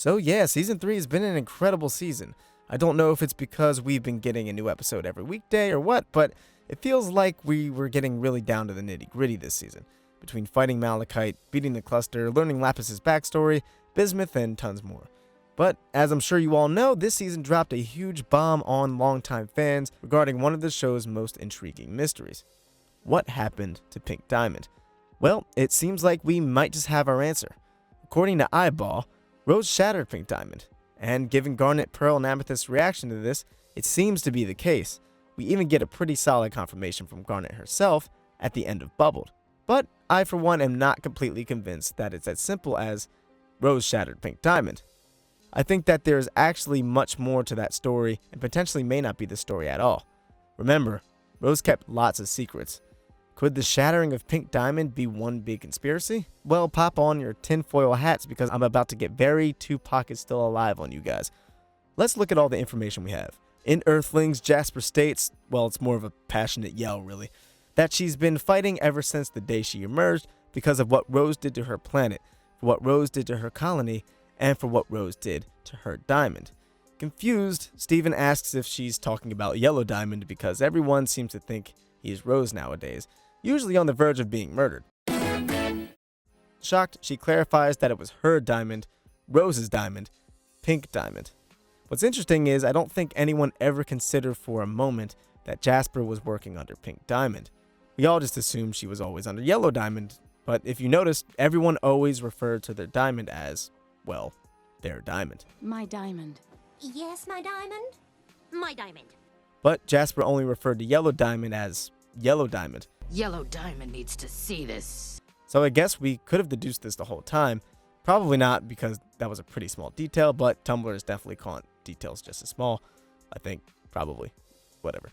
So yeah, season 3 has been an incredible season. I don't know if it's because we've been getting a new episode every weekday or what, but it feels like we were getting really down to the nitty-gritty this season. Between fighting Malachite, beating the cluster, learning Lapis' backstory, bismuth, and tons more. But, as I'm sure you all know, this season dropped a huge bomb on longtime fans regarding one of the show's most intriguing mysteries. What happened to Pink Diamond? Well, it seems like we might just have our answer. According to Eyeball, Rose shattered Pink Diamond, and given Garnet, Pearl, and Amethyst's reaction to this, it seems to be the case. We even get a pretty solid confirmation from Garnet herself at the end of Bubbled. But I, for one, am not completely convinced that it's as simple as Rose shattered Pink Diamond. I think that there is actually much more to that story and potentially may not be the story at all. Remember, Rose kept lots of secrets. Could the shattering of Pink Diamond be one big conspiracy? Well, pop on your tinfoil hats because I'm about to get very two pockets still alive on you guys. Let's look at all the information we have. In Earthlings, Jasper states, well, it's more of a passionate yell really, that she's been fighting ever since the day she emerged because of what Rose did to her planet, for what Rose did to her colony, and for what Rose did to her diamond. Confused, Steven asks if she's talking about Yellow Diamond because everyone seems to think he is Rose nowadays, usually on the verge of being murdered. Shocked, she clarifies that it was her diamond, Rose's diamond, Pink Diamond. What's interesting is I don't think anyone ever considered for a moment that Jasper was working under Pink Diamond. We all just assumed she was always under Yellow Diamond, but if you notice, everyone always referred to their diamond as, well, their diamond. My diamond. Yes, my diamond? My diamond. But Jasper only referred to Yellow Diamond as Yellow Diamond. Yellow Diamond needs to see this. So I guess we could have deduced this the whole time. Probably not, because that was a pretty small detail, but Tumblr is definitely calling details just as small. I think, probably. Whatever.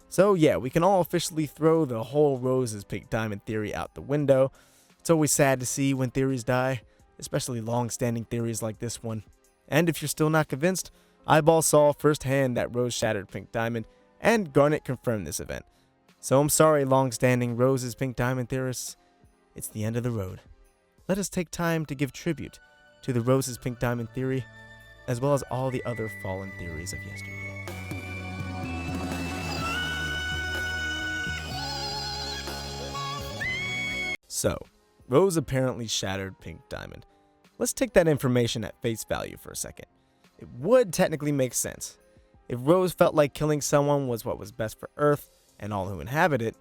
So yeah, we can all officially throw the whole Rose's Pink Diamond theory out the window. It's always sad to see when theories die, especially long-standing theories like this one. And if you're still not convinced, Eyeball saw firsthand that Rose shattered Pink Diamond, and Garnet confirmed this event. So I'm sorry, long-standing Rose's Pink Diamond theorists. It's the end of the road. Let us take time to give tribute to the Rose's Pink Diamond theory, as well as all the other fallen theories of yesteryear. So, Rose apparently shattered Pink Diamond. Let's take that information at face value for a second. It would technically make sense. If Rose felt like killing someone was what was best for Earth and all who inhabit it,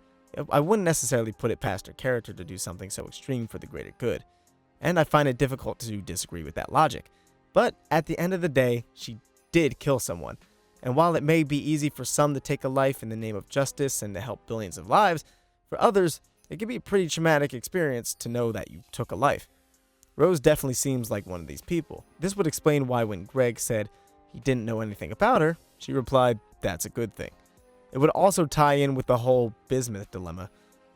I wouldn't necessarily put it past her character to do something so extreme for the greater good. And I find it difficult to disagree with that logic. But at the end of the day, she did kill someone. And while it may be easy for some to take a life in the name of justice and to help billions of lives, for others, it can be a pretty traumatic experience to know that you took a life. Rose definitely seems like one of these people. This would explain why when Greg said he didn't know anything about her, she replied, "That's a good thing." It would also tie in with the whole bismuth dilemma.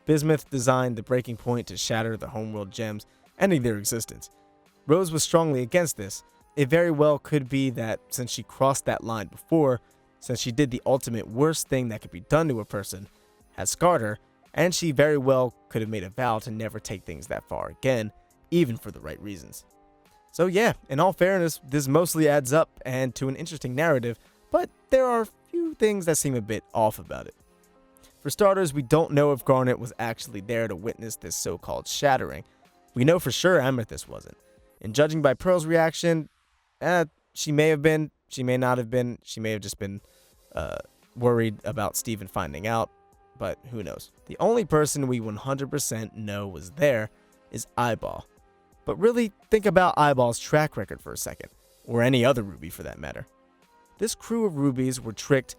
Bismuth designed the breaking point to shatter the homeworld gems, ending their existence. Rose was strongly against this. It very well could be that since she crossed that line before, since she did the ultimate worst thing that could be done to a person, has scarred her, and she very well could have made a vow to never take things that far again, even for the right reasons. So yeah, in all fairness, this mostly adds up and to an interesting narrative, but there are a few things that seem a bit off about it. For starters, we don't know if Garnet was actually there to witness this so-called shattering. We know for sure Amethyst wasn't. And judging by Pearl's reaction, she may have been, she may not have been, she may have just been worried about Steven finding out, but who knows. The only person we 100% know was there is Eyeball. But really, think about Eyeball's track record for a second, or any other Ruby for that matter. This crew of Rubies were tricked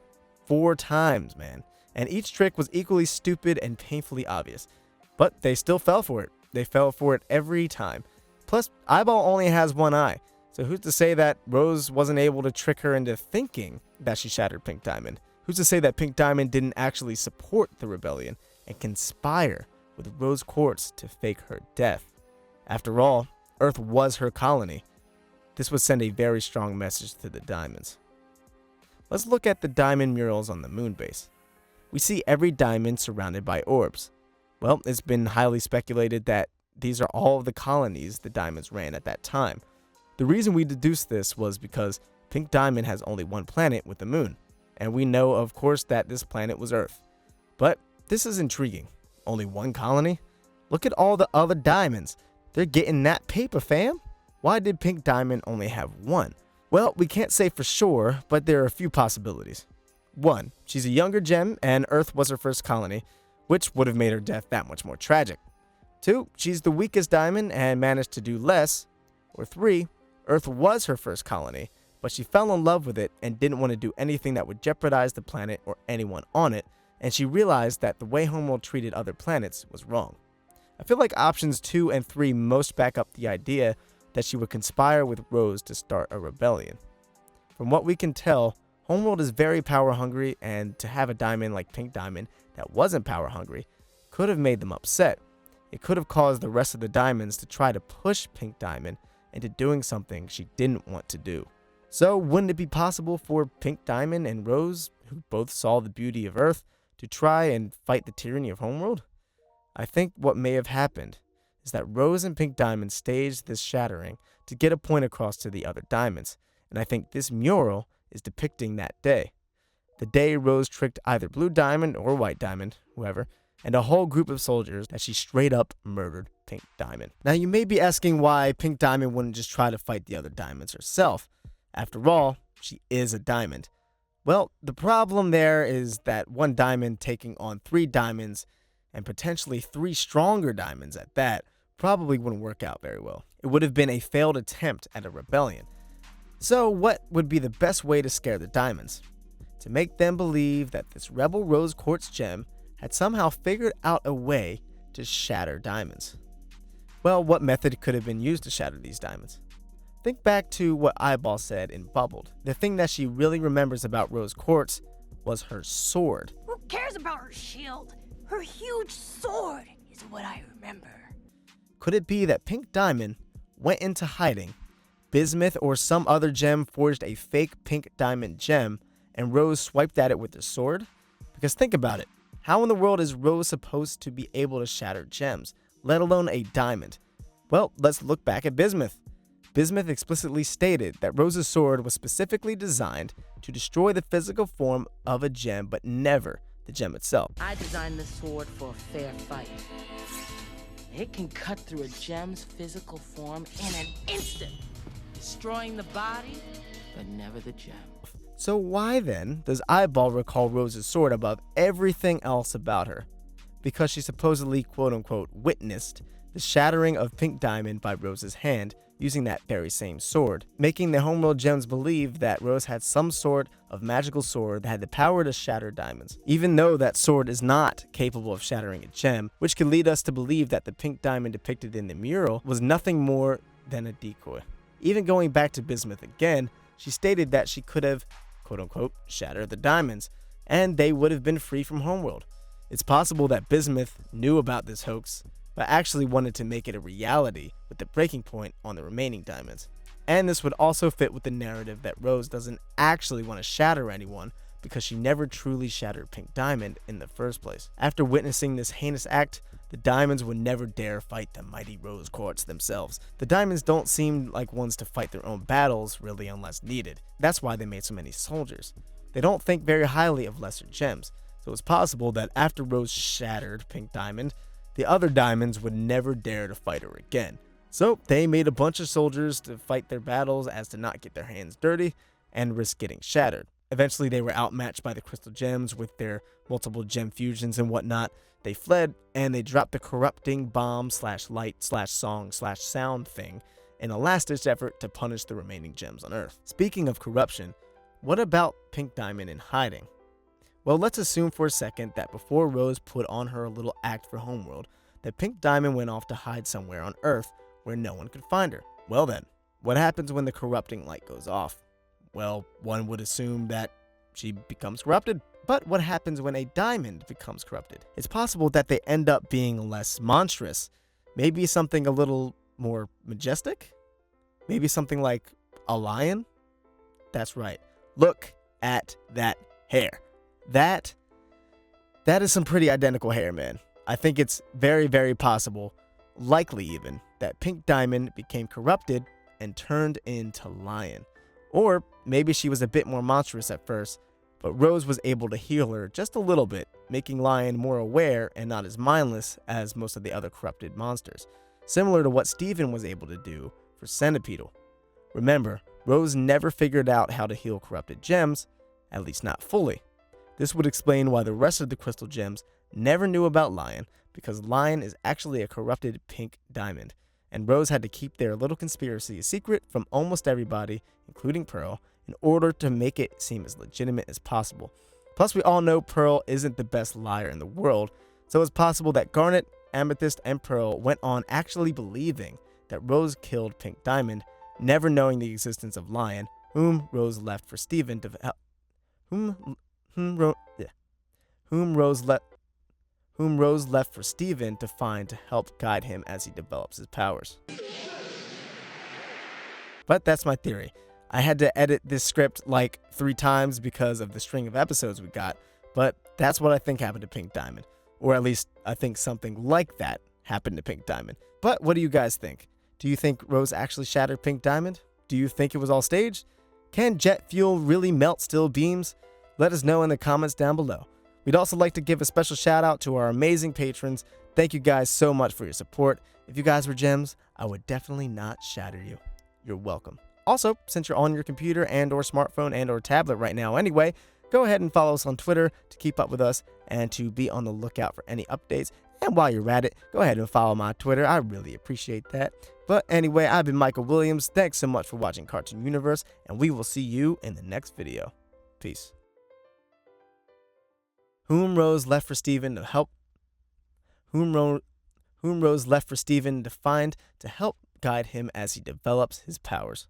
4 times, man, and each trick was equally stupid and painfully obvious. But they still fell for it. They fell for it every time. Plus, Eyeball only has one eye, so who's to say that Rose wasn't able to trick her into thinking that she shattered Pink Diamond? Who's to say that Pink Diamond didn't actually support the rebellion and conspire with Rose Quartz to fake her death? After all, Earth was her colony. This would send a very strong message to the diamonds. Let's look at the diamond murals on the moon base. We see every diamond surrounded by orbs. Well, it's been highly speculated that these are all of the colonies the diamonds ran at that time. The reason we deduced this was because Pink Diamond has only one planet with the moon, and we know, of course, that this planet was Earth. But this is intriguing. Only one colony? Look at all the other diamonds. They're getting that paper, fam. Why did Pink Diamond only have one? Well, we can't say for sure, but there are a few possibilities. 1. She's a younger gem, and Earth was her first colony, which would have made her death that much more tragic. 2. She's the weakest diamond and managed to do less. Or 3. Earth was her first colony, but she fell in love with it and didn't want to do anything that would jeopardize the planet or anyone on it, and she realized that the way Homeworld treated other planets was wrong. I feel like options 2 and 3 most back up the idea that she would conspire with Rose to start a rebellion. From what we can tell, Homeworld is very power hungry, and to have a diamond like Pink Diamond that wasn't power hungry could have made them upset. It could have caused the rest of the diamonds to try to push Pink Diamond into doing something she didn't want to do. So wouldn't it be possible for Pink Diamond and Rose, who both saw the beauty of Earth, to try and fight the tyranny of Homeworld? I think what may have happened is that Rose and Pink Diamond staged this shattering to get a point across to the other diamonds, and I think this mural is depicting that day. The day Rose tricked either Blue Diamond or White Diamond, whoever, and a whole group of soldiers that she straight up murdered Pink Diamond. Now you may be asking why Pink Diamond wouldn't just try to fight the other diamonds herself. After all, she is a diamond. Well, the problem there is that one diamond taking on 3 diamonds, and potentially 3 stronger diamonds at that, probably wouldn't work out very well. It would have been a failed attempt at a rebellion. So what would be the best way to scare the diamonds? To make them believe that this rebel rose quartz gem had somehow figured out a way to shatter diamonds. Well, what method could have been used to shatter these diamonds? Think back to what Eyeball said in Bubbled. The thing that she really remembers about Rose Quartz was her sword. Who cares about her shield? Her huge sword is what I remember. Could it be that Pink Diamond went into hiding, Bismuth or some other gem forged a fake Pink Diamond gem, and Rose swiped at it with her sword? Because think about it. How in the world is Rose supposed to be able to shatter gems, let alone a diamond? Well, let's look back at Bismuth. Bismuth explicitly stated that Rose's sword was specifically designed to destroy the physical form of a gem, but never the gem itself. I designed this sword for a fair fight. It can cut through a gem's physical form in an instant, destroying the body, but never the gem. So why then does Eyeball recall Rose's sword above everything else about her? Because she supposedly quote-unquote witnessed the shattering of Pink Diamond by Rose's hand using that very same sword, making the Homeworld gems believe that Rose had some sort of magical sword that had the power to shatter diamonds, even though that sword is not capable of shattering a gem, which could lead us to believe that the Pink Diamond depicted in the mural was nothing more than a decoy. Even going back to Bismuth again, she stated that she could have quote-unquote shattered the diamonds, and they would have been free from Homeworld. It's possible that Bismuth knew about this hoax, but actually wanted to make it a reality with the breaking point on the remaining diamonds. And this would also fit with the narrative that Rose doesn't actually want to shatter anyone because she never truly shattered Pink Diamond in the first place. After witnessing this heinous act, the diamonds would never dare fight the mighty Rose Quartz themselves. The diamonds don't seem like ones to fight their own battles really unless needed. That's why they made so many soldiers. They don't think very highly of lesser gems, so it's possible that after Rose shattered Pink Diamond, the other diamonds would never dare to fight her again. So they made a bunch of soldiers to fight their battles as to not get their hands dirty and risk getting shattered. Eventually they were outmatched by the crystal gems with their multiple gem fusions and whatnot. They fled and they dropped the corrupting bomb / light / song / sound thing in a last-ditch effort to punish the remaining gems on Earth. Speaking of corruption, what about Pink Diamond in hiding? Well, let's assume for a second that before Rose put on her little act for Homeworld, that Pink Diamond went off to hide somewhere on Earth where no one could find her. Well then, what happens when the corrupting light goes off? Well, one would assume that she becomes corrupted. But what happens when a diamond becomes corrupted? It's possible that they end up being less monstrous. Maybe something a little more majestic? Maybe something like a lion? That's right. Look at that hair. That is some pretty identical hair, man. I think it's very, very possible, likely even, that Pink Diamond became corrupted and turned into Lion. Or maybe she was a bit more monstrous at first, but Rose was able to heal her just a little bit, making Lion more aware and not as mindless as most of the other corrupted monsters, similar to what Steven was able to do for Centipedal. Remember, Rose never figured out how to heal corrupted gems, at least not fully. This would explain why the rest of the crystal gems never knew about Lion, because Lion is actually a corrupted pink diamond, and Rose had to keep their little conspiracy a secret from almost everybody, including Pearl, in order to make it seem as legitimate as possible. Plus, we all know Pearl isn't the best liar in the world, so it's possible that Garnet, Amethyst, and Pearl went on actually believing that Rose killed Pink Diamond, never knowing the existence of Lion, whom Rose left for Steven to help. Whom Rose left for Steven to find to help guide him as he develops his powers. But that's my theory. I had to edit this script like 3 times because of the string of episodes we got, but that's what I think happened to Pink Diamond. Or at least I think something like that happened to Pink Diamond. But what do you guys think? Do you think Rose actually shattered Pink Diamond? Do you think it was all staged? Can jet fuel really melt steel beams? Let us know in the comments down below. We'd also like to give a special shout out to our amazing patrons. Thank you guys so much for your support. If you guys were gems, I would definitely not shatter you. You're welcome. Also, since you're on your computer and or smartphone and or tablet right now anyway, go ahead and follow us on Twitter to keep up with us and to be on the lookout for any updates. And while you're at it, go ahead and follow my Twitter. I really appreciate that. But anyway, I've been Michael Williams. Thanks so much for watching Cartoon Universe, and we will see you in the next video. Peace. Whom Rose left for Steven to help. Whom Rose left for Steven to find to help guide him as he develops his powers.